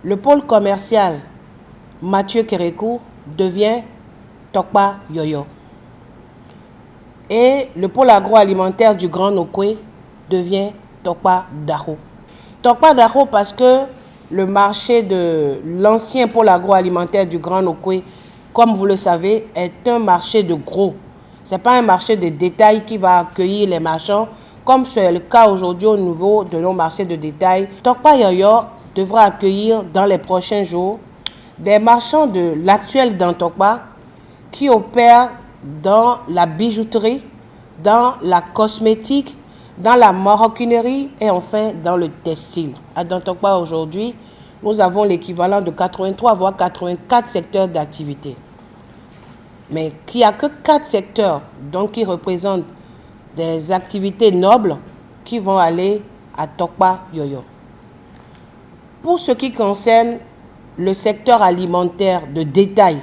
Le pôle commercial Mathieu Kérékou devient Tokpa Yoyo. Et le pôle agroalimentaire du Grand Nokoué devient Tokpa Daro. Tokpa Daro parce que le marché de l'ancien pôle agroalimentaire du Grand Nokoué, comme vous le savez, est un marché de gros. Ce n'est pas un marché de détail qui va accueillir les marchands, comme c'est le cas aujourd'hui au niveau de nos marchés de détail. Tokpa Yoyo devra accueillir dans les prochains jours des marchands de l'actuel dans Tokpa qui opèrent dans la bijouterie, dans la cosmétique, dans la maroquinerie et enfin dans le textile. À Dantokpa aujourd'hui, nous avons l'équivalent de 83 voire 84 secteurs d'activité. Mais qu'il n'y a que 4 secteurs donc qui représentent des activités nobles qui vont aller à Tokpa Yoyo. Pour ce qui concerne le secteur alimentaire de détail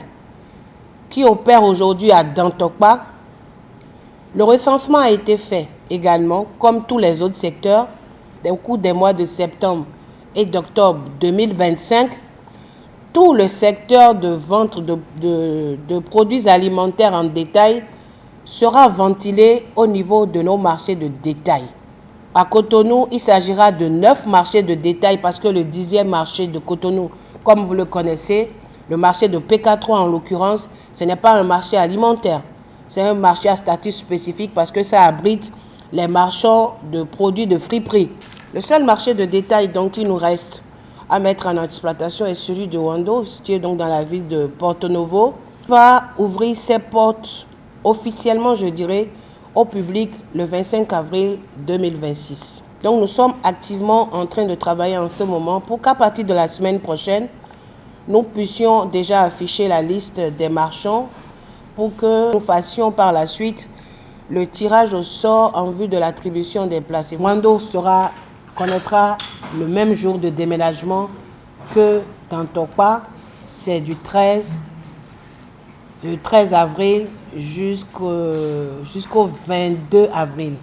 qui opère aujourd'hui à Dantokpa, le recensement a été fait également, comme tous les autres secteurs, au cours des mois de septembre et d'octobre 2025. Tout le secteur de vente de produits alimentaires en détail sera ventilé au niveau de nos marchés de détail. À Cotonou, il s'agira de 9 marchés de détail parce que le 10e marché de Cotonou, comme vous le connaissez, le marché de PK3 en l'occurrence, ce n'est pas un marché alimentaire. C'est un marché à statut spécifique parce que ça abrite les marchands de produits de friperie. Le seul marché de détail donc qui nous reste à mettre en exploitation est celui de Wando, situé donc dans la ville de Porto Novo. Il va ouvrir ses portes officiellement, je dirais, au public le 25 avril 2026. Donc nous sommes activement en train de travailler en ce moment pour qu'à partir de la semaine prochaine, nous puissions déjà afficher la liste des marchands pour que nous fassions par la suite le tirage au sort en vue de l'attribution des places. Wando connaîtra le même jour de déménagement que Dantokpa, c'est du 13 avril jusqu'au 22 avril.